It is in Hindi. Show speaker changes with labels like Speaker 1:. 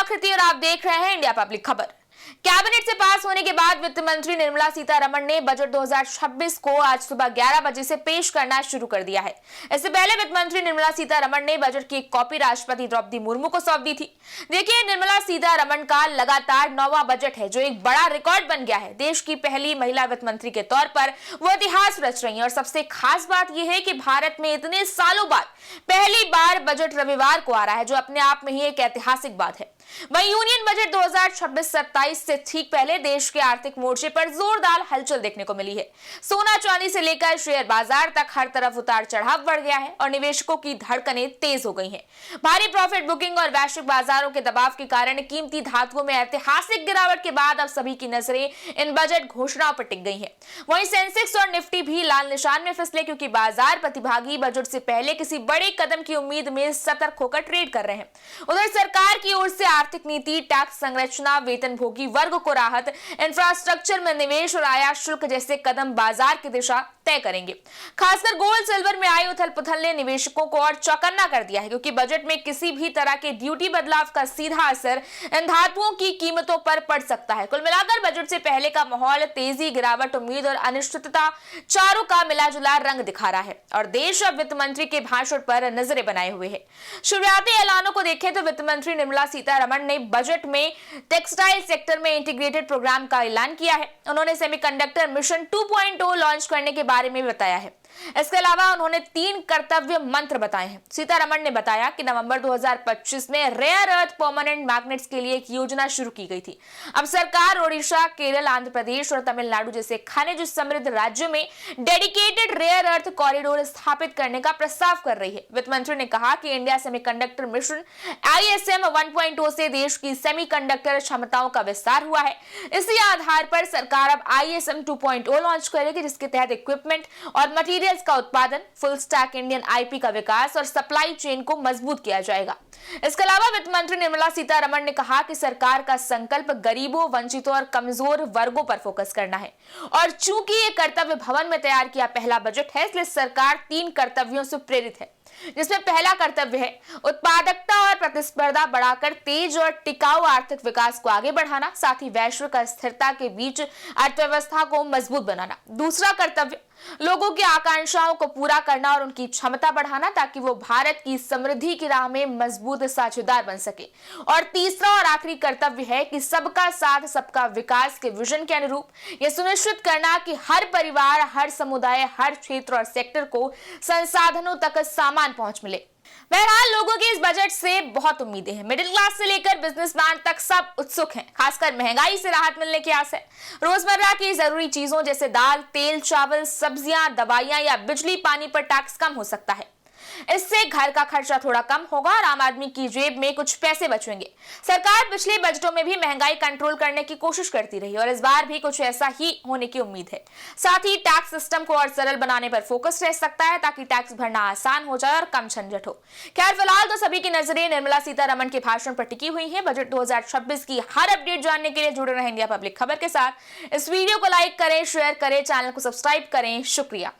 Speaker 1: आकृति और आप देख रहे हैं इंडिया पब्लिक खबर। कैबिनेट से पास होने के बाद वित्त मंत्री निर्मला सीतारमण ने बजट 2026 को आज सुबह 11 बजे से पेश करना शुरू कर दिया है। इससे पहले वित्त मंत्री निर्मला सीतारमण ने बजट की एक कॉपी राष्ट्रपति द्रौपदी मुर्मू को सौंप दी थी। देखिए, निर्मला सीतारमण का लगातार 9वां बजट है जो एक बड़ा रिकॉर्ड बन गया है। देश की पहली महिला वित्त मंत्री के तौर पर वो इतिहास रच रही है और सबसे खास बात यह है कि भारत में इतने सालों बाद पहली बार बजट रविवार को आ रहा है, जो अपने आप में ही एक ऐतिहासिक बात है। वहीं यूनियन बजट 2026-27 से ठीक पहले देश के आर्थिक मोर्चे पर जोरदार हलचल देखने को मिली है। सोना चांदी से लेकर शेयर बाजार तक हर तरफ उतार चढ़ाव बढ़ गया है और निवेशकों की धड़कनें तेज हो गई हैं। भारी प्रॉफिट बुकिंग और वैश्विक बाजारों के दबाव के कारण कीमती धातुओं में ऐतिहासिक गिरावट के बाद अब सभी की नजरें इन बजट घोषणाओं पर टिक गई हैं। वहीं सेंसेक्स और निफ्टी भी लाल निशान में फिसले, क्योंकि बाजार प्रतिभागी बजट से पहले किसी बड़े कदम की उम्मीद में सतर्क होकर ट्रेड कर रहे हैं। उधर सरकार की ओर से आर्थिक नीति, टैक्स संरचना, वेतनभोगी वर्ग को राहत, इंफ्रास्ट्रक्चर में निवेश और आयात शुल्क जैसे कदम बाजार की दिशा तय करेंगे। खासकर गोल्ड सिल्वर में आई उथल पुथल ने निवेशकों को और चौकन्ना कर दिया है, क्योंकि बजट में किसी भी तरह के ड्यूटी बदलाव का सीधा असर इन धातुओं की कीमतों पर पड़ सकता है। कुल मिलाकर बजट से पहले का माहौल तेजी, गिरावट, उम्मीद और अनिश्चितता चारों का मिला-जुला रंग दिखा रहा है और देश अब वित्त मंत्री के भाषण पर नजरें बनाए हुए है। शुरुआती ऐलानों को देखें तो वित्त मंत्री निर्मला सीतारमण ने बजट में टेक्सटाइल सेक्टर में इंटीग्रेटेड प्रोग्राम का ऐलान किया है। उन्होंने सेमीकंडक्टर मिशन 2.0 लॉन्च करने के बारे में बताया है। इसके अलावा उन्होंने 3 कर्तव्य मंत्र बताए हैं। सीतारमण ने बताया कि नवंबर 2025 में रेयर अर्थ परमानेंट मैग्नेट्स के लिए एक योजना शुरू की गई थी। अब सरकार ओडिशा, केरल, आंध्र प्रदेश और तमिलनाडु जैसे खनिज समृद्ध राज्यों में डेडिकेटेड रेयर अर्थ कॉरिडोर स्थापित करने का प्रस्ताव कर रही है। वित्त मंत्री ने कहा कि इंडिया सेमीकंडक्टर मिशन ISM 1.0 से देश की सेमीकंडक्टर क्षमताओं का विस्तार हुआ है। इसी आधार पर सरकार अब ISM 2.0 लॉन्च करेगी, जिसके तहत इक्विपमेंट और मटेरियल का उत्पादन, फुल स्टैक इंडियन IP का विकास और सप्लाई चेन को मजबूत किया जाएगा। इसके अलावा वित्त मंत्री निर्मला सीतारमण ने कहा कि सरकार का संकल्प गरीबों, वंचितों और कमजोर वर्गों पर फोकस करना है और चूंकि ये कर्तव्य भवन में तैयार किया पहला बजट है, इसलिए सरकार 3 कर्तव्यों से प्रेरित है, जिसमें पहला कर्तव्य है उत्पादकता और प्रतिस्पर्धा बढ़ाकर तेज और टिकाऊ आर्थिक विकास को आगे बढ़ाना, साथ ही वैश्विक अस्थिरता के बीच अर्थव्यवस्था को मजबूत बनाना। दूसरा कर्तव्य लोगों की आकांक्षाओं को पूरा करना और उनकी क्षमता बढ़ाना, ताकि वो भारत की समृद्धि की राह में मजबूत साझेदार बन सके। और तीसरा और आखिरी कर्तव्य है कि सबका साथ सबका विकास के विजन के अनुरूप यह सुनिश्चित करना कि हर परिवार, हर समुदाय, हर क्षेत्र और सेक्टर को संसाधनों तक सामान पहुंच मिले। बहरहाल लोगों की इस बजट से बहुत उम्मीदें हैं। मिडिल क्लास से लेकर बिजनेसमैन तक सब उत्सुक हैं। खासकर महंगाई से राहत मिलने की आस है। रोजमर्रा की जरूरी चीजों जैसे दाल, तेल, चावल, सब्जियां, दवाइयां या बिजली पानी पर टैक्स कम हो सकता है। इससे घर का खर्चा थोड़ा कम होगा और आम आदमी की जेब में कुछ पैसे बचेंगे। सरकार पिछले बजटों में भी महंगाई कंट्रोल करने की कोशिश करती रही और इस बार भी कुछ ऐसा ही होने की उम्मीद है। साथ ही टैक्स सिस्टम को और सरल बनाने पर फोकस रह सकता है, ताकि टैक्स भरना आसान हो जाए और कम झंझट हो। खैर, फिलहाल तो सभी की नजरें निर्मला सीतारमण के भाषण पर टिकी हुई है। बजट 2026 की हर अपडेट जानने के लिए जुड़े रहें इंडिया पब्लिक खबर के साथ। इस वीडियो को लाइक करें, शेयर करें, चैनल को सब्सक्राइब करें। शुक्रिया।